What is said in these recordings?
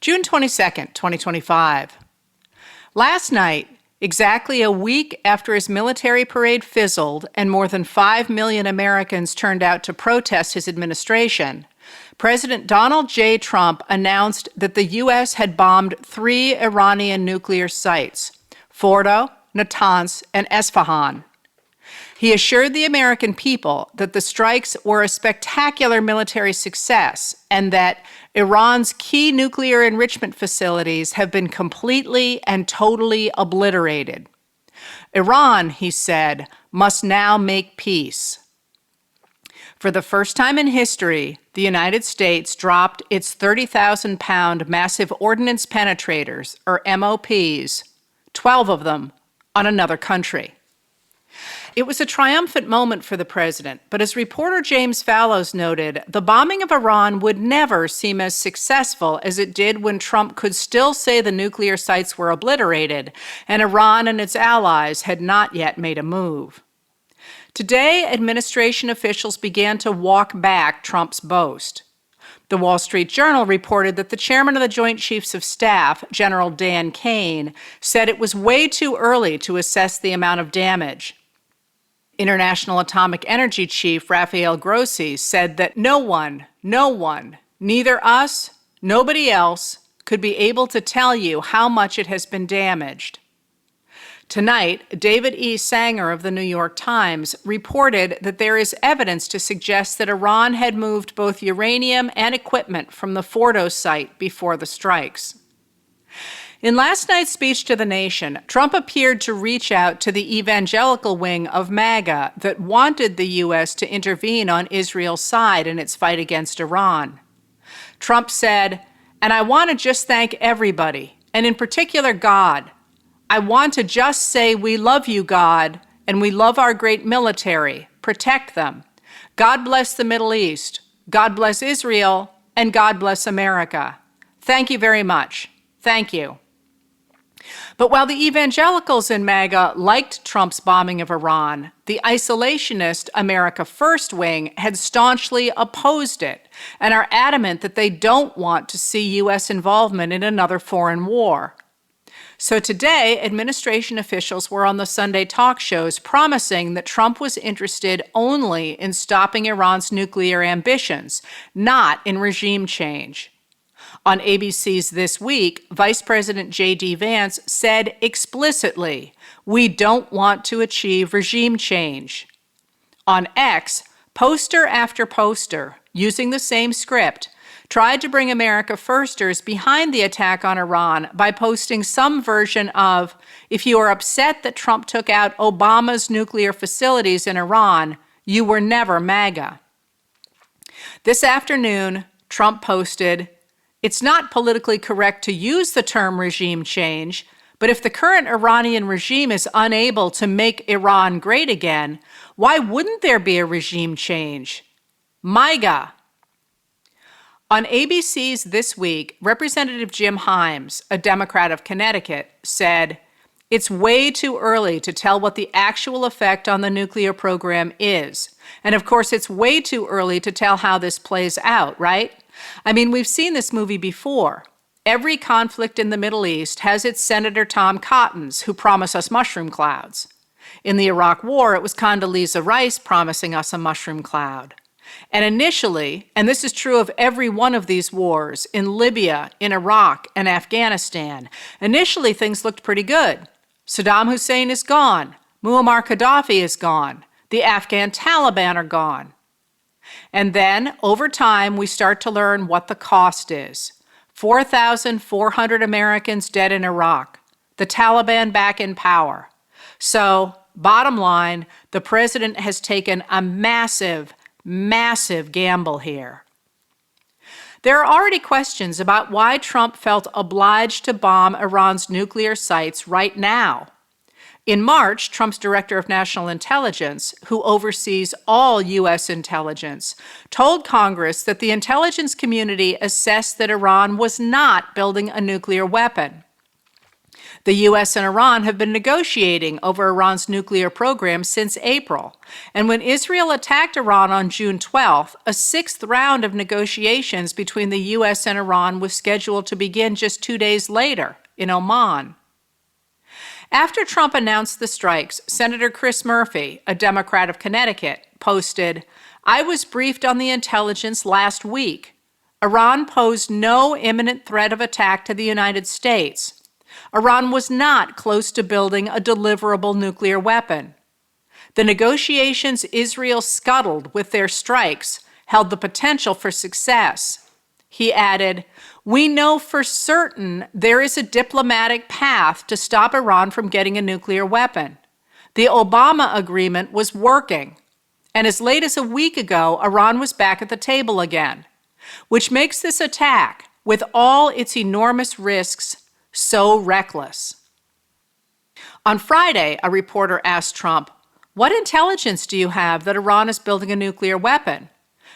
June 22nd, 2025. Last night, exactly a week after his military parade fizzled and more than 5 million Americans turned out to protest his administration, President Donald J. Trump announced that the U.S. had bombed 3 Iranian nuclear sites, Fordo, Natanz, and Esfahan. He assured the American people that the strikes were a spectacular military success and that Iran's key nuclear enrichment facilities have been completely and totally obliterated. Iran, he said, must now make peace. For the first time in history, the United States dropped its 30,000-pound massive ordnance penetrators, or MOPs, 12 of them, on another country. It was a triumphant moment for the president, but as reporter James Fallows noted, the bombing of Iran would never seem as successful as it did when Trump could still say the nuclear sites were obliterated and Iran and its allies had not yet made a move. Today, administration officials began to walk back Trump's boast. The Wall Street Journal reported that the chairman of the Joint Chiefs of Staff, General Dan Kane, said it was way too early to assess the amount of damage. International Atomic Energy Chief Rafael Grossi said that no one, neither us, nobody else, could be able to tell you how much it has been damaged. Tonight, David E. Sanger of the New York Times reported that there is evidence to suggest that Iran had moved both uranium and equipment from the Fordo site before the strikes. In last night's speech to the nation, Trump appeared to reach out to the evangelical wing of MAGA that wanted the U.S. to intervene on Israel's side in its fight against Iran. Trump said, "And I want to just thank everybody, and in particular God. I want to just say we love you, God, and we love our great military. Protect them. God bless the Middle East. God bless Israel, and God bless America. Thank you very much. Thank you." But while the evangelicals in MAGA liked Trump's bombing of Iran, the isolationist America First wing had staunchly opposed it and are adamant that they don't want to see U.S. involvement in another foreign war. So today, administration officials were on the Sunday talk shows promising that Trump was interested only in stopping Iran's nuclear ambitions, not in regime change. On ABC's This Week, Vice President J.D. Vance said explicitly, "We don't want to achieve regime change." On X, poster after poster, using the same script, tried to bring America Firsters behind the attack on Iran by posting some version of, "If you are upset that Trump took out Obama's nuclear facilities in Iran, you were never MAGA." This afternoon, Trump posted, "It's not politically correct to use the term regime change, but if the current Iranian regime is unable to make Iran great again, why wouldn't there be a regime change? MAGA." On ABC's This Week, Representative Jim Himes, a Democrat of Connecticut, said, "It's way too early to tell what the actual effect on the nuclear program is. And of course, it's way too early to tell how this plays out, right? I mean, we've seen this movie before. Every conflict in the Middle East has its Senator Tom Cottons who promise us mushroom clouds. In the Iraq War, it was Condoleezza Rice promising us a mushroom cloud. And initially, and this is true of every one of these wars, in Libya, in Iraq, and Afghanistan, initially things looked pretty good. Saddam Hussein is gone. Muammar Gaddafi is gone. The Afghan Taliban are gone. And then, over time, we start to learn what the cost is. 4,400 Americans dead in Iraq. The Taliban back in power. So, bottom line, the president has taken a massive gamble here. There are already questions about why Trump felt obliged to bomb Iran's nuclear sites right now. In March, Trump's Director of National Intelligence, who oversees all U.S. intelligence, told Congress that the intelligence community assessed that Iran was not building a nuclear weapon. The U.S. and Iran have been negotiating over Iran's nuclear program since April, and when Israel attacked Iran on June 12th, a sixth round of negotiations between the U.S. and Iran was scheduled to begin just 2 days later in Oman. After Trump announced the strikes, Senator Chris Murphy, a Democrat of Connecticut, posted, "I was briefed on the intelligence last week. Iran posed no imminent threat of attack to the United States. Iran was not close to building a deliverable nuclear weapon. The negotiations Israel scuttled with their strikes held the potential for success." He added, "We know for certain there is a diplomatic path to stop Iran from getting a nuclear weapon. The Obama agreement was working, and as late as a week ago, Iran was back at the table again, which makes this attack, with all its enormous risks, so reckless." On Friday, a reporter asked Trump, "What intelligence do you have that Iran is building a nuclear weapon?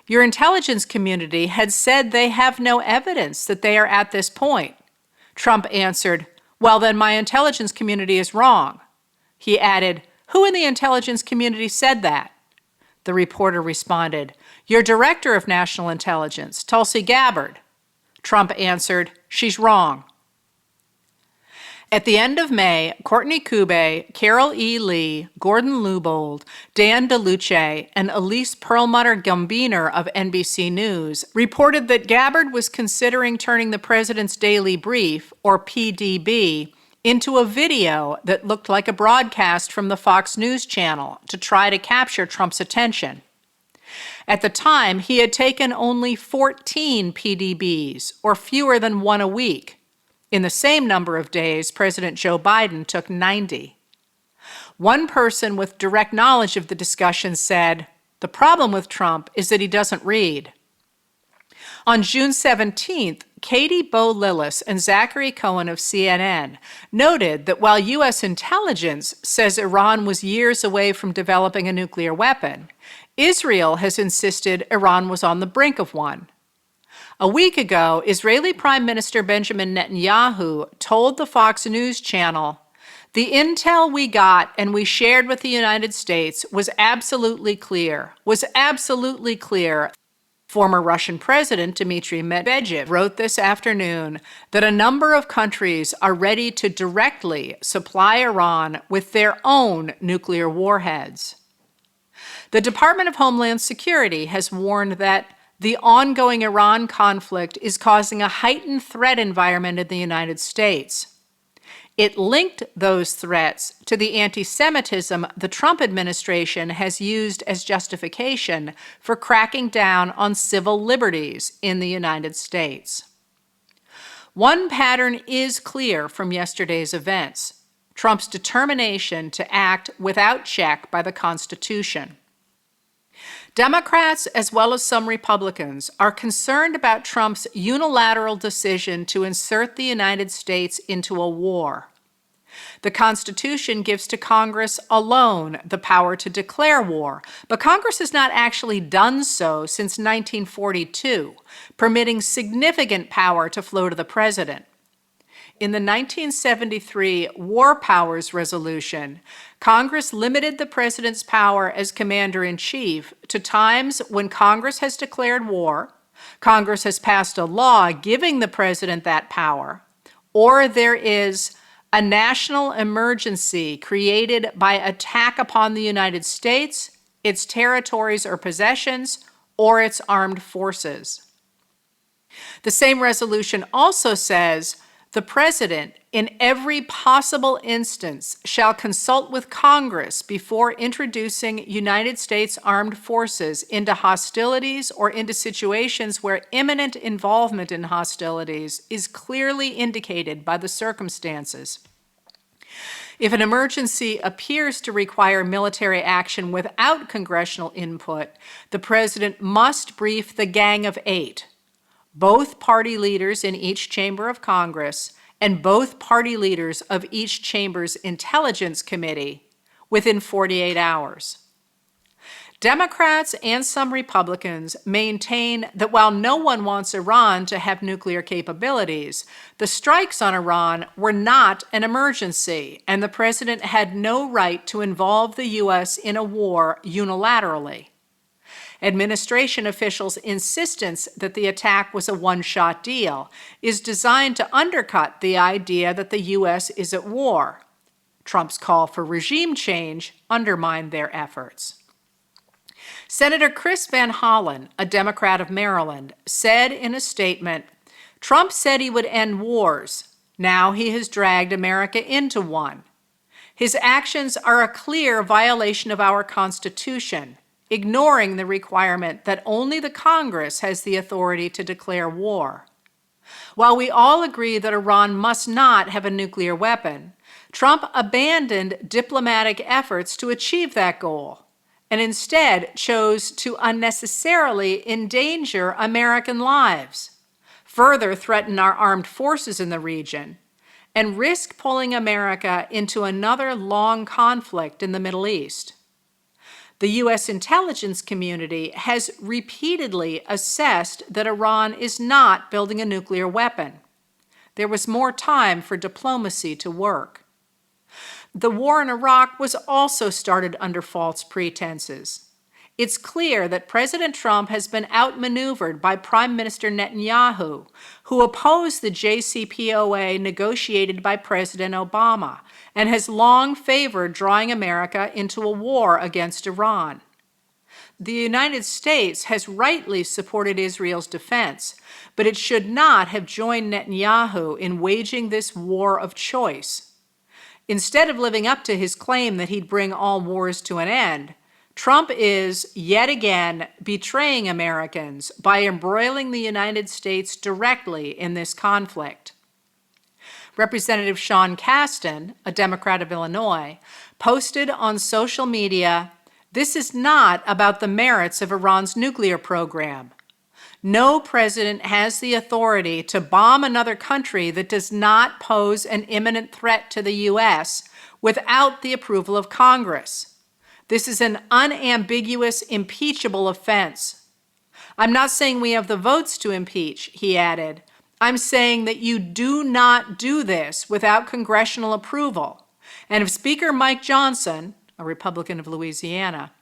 Your intelligence community had said they have no evidence that they are at this point." Trump answered, "Well, then my intelligence community is wrong." He added, "Who in the intelligence community said that?" The reporter responded, "Your director of national intelligence, Tulsi Gabbard." Trump answered, "She's wrong." At the end of May, Courtney Kube, Carol E. Lee, Gordon Lubold, Dan DeLuce, and Elise Perlmutter-Gambiner of NBC News reported that Gabbard was considering turning the President's Daily Brief, or PDB, into a video that looked like a broadcast from the Fox News channel to try to capture Trump's attention. At the time, he had taken only 14 PDBs, or fewer than one a week. In the same number of days, President Joe Biden took 90. One person with direct knowledge of the discussion said, "The problem with Trump is that he doesn't read." On June 17th, Katie Bo Lillis and Zachary Cohen of CNN noted that while U.S. intelligence says Iran was years away from developing a nuclear weapon, Israel has insisted Iran was on the brink of one. A week ago, Israeli Prime Minister Benjamin Netanyahu told the Fox News channel, "The intel we got and we shared with the United States was absolutely clear. Former Russian President Dmitry Medvedev wrote this afternoon that a number of countries are ready to directly supply Iran with their own nuclear warheads." The Department of Homeland Security has warned that the ongoing Iran conflict is causing a heightened threat environment in the United States. It linked those threats to the anti-Semitism the Trump administration has used as justification for cracking down on civil liberties in the United States. One pattern is clear from yesterday's events: Trump's determination to act without check by the Constitution. Democrats, as well as some Republicans, are concerned about Trump's unilateral decision to insert the United States into a war. The Constitution gives to Congress alone the power to declare war, but Congress has not actually done so since 1942, permitting significant power to flow to the president. In the 1973 War Powers Resolution, Congress limited the president's power as commander-in-chief to times when Congress has declared war, Congress has passed a law giving the president that power, or there is a national emergency created by attack upon the United States, its territories or possessions, or its armed forces. The same resolution also says, "The President, in every possible instance, shall consult with Congress before introducing United States armed forces into hostilities or into situations where imminent involvement in hostilities is clearly indicated by the circumstances." If an emergency appears to require military action without congressional input, the President must brief the Gang of Eight, both party leaders in each chamber of Congress, and both party leaders of each chamber's Intelligence Committee within 48 hours. Democrats and some Republicans maintain that while no one wants Iran to have nuclear capabilities, the strikes on Iran were not an emergency, and the president had no right to involve the U.S. in a war unilaterally. Administration officials' insistence that the attack was a one-shot deal is designed to undercut the idea that the U.S. is at war. Trump's call for regime change undermined their efforts. Senator Chris Van Hollen, a Democrat of Maryland, said in a statement, "Trump said he would end wars. Now he has dragged America into one. His actions are a clear violation of our Constitution, ignoring the requirement that only the Congress has the authority to declare war." While we all agree that Iran must not have a nuclear weapon, Trump abandoned diplomatic efforts to achieve that goal and instead chose to unnecessarily endanger American lives, further threaten our armed forces in the region, and risk pulling America into another long conflict in the Middle East. The U.S. intelligence community has repeatedly assessed that Iran is not building a nuclear weapon. There was more time for diplomacy to work. The war in Iraq was also started under false pretenses. It's clear that President Trump has been outmaneuvered by Prime Minister Netanyahu, who opposed the JCPOA negotiated by President Obama and has long favored drawing America into a war against Iran. The United States has rightly supported Israel's defense, but it should not have joined Netanyahu in waging this war of choice. Instead of living up to his claim that he'd bring all wars to an end, Trump is, yet again, betraying Americans by embroiling the United States directly in this conflict. Representative Sean Casten, a Democrat of Illinois, posted on social media, "This is not about the merits of Iran's nuclear program. No president has the authority to bomb another country that does not pose an imminent threat to the U.S. without the approval of Congress. This is an unambiguous, impeachable offense. I'm not saying we have the votes to impeach," he added. "I'm saying that you do not do this without congressional approval. And if Speaker Mike Johnson, a Republican of Louisiana,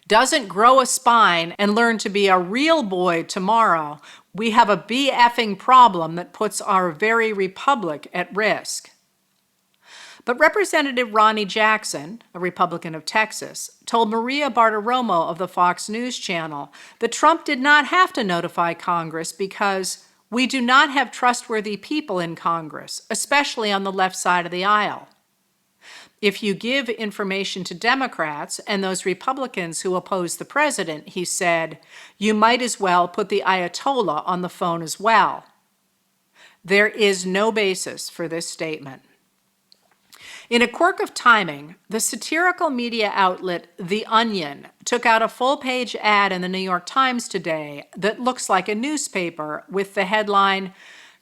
doesn't grow a spine and learn to be a real boy tomorrow, we have a BFing problem that puts our very republic at risk." But Representative Ronnie Jackson, a Republican of Texas, told Maria Bartiromo of the Fox News Channel that Trump did not have to notify Congress because we do not have trustworthy people in Congress, especially on the left side of the aisle. If you give information to Democrats and those Republicans who oppose the president, he said, you might as well put the Ayatollah on the phone as well. There is no basis for this statement. In a quirk of timing, the satirical media outlet The Onion took out a full-page ad in the New York Times today that looks like a newspaper with the headline,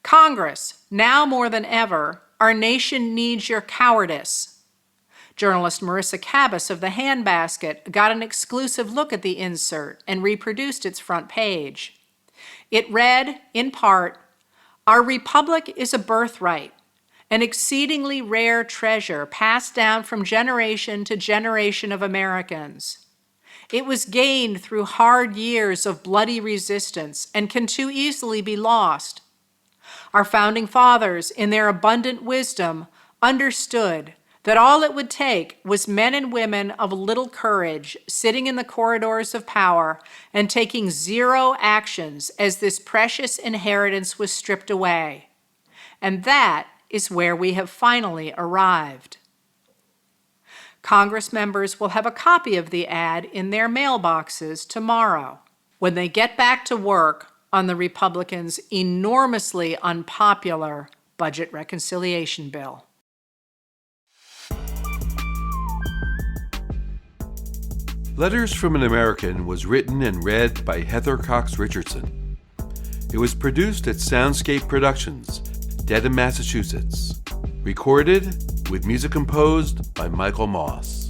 "Congress, now more than ever, our nation needs your cowardice." Journalist Marissa Cabas of The Handbasket got an exclusive look at the insert and reproduced its front page. It read, in part, "Our republic is a birthright, an exceedingly rare treasure passed down from generation to generation of Americans. It was gained through hard years of bloody resistance and can too easily be lost. Our founding fathers, in their abundant wisdom, understood that all it would take was men and women of little courage sitting in the corridors of power and taking zero actions as this precious inheritance was stripped away. And that is where we have finally arrived." Congress members will have a copy of the ad in their mailboxes tomorrow when they get back to work on the Republicans' enormously unpopular budget reconciliation bill. Letters from an American was written and read by Heather Cox Richardson. It was produced at Soundscape Productions, Dedham, Massachusetts. Recorded with music composed by Michael Moss.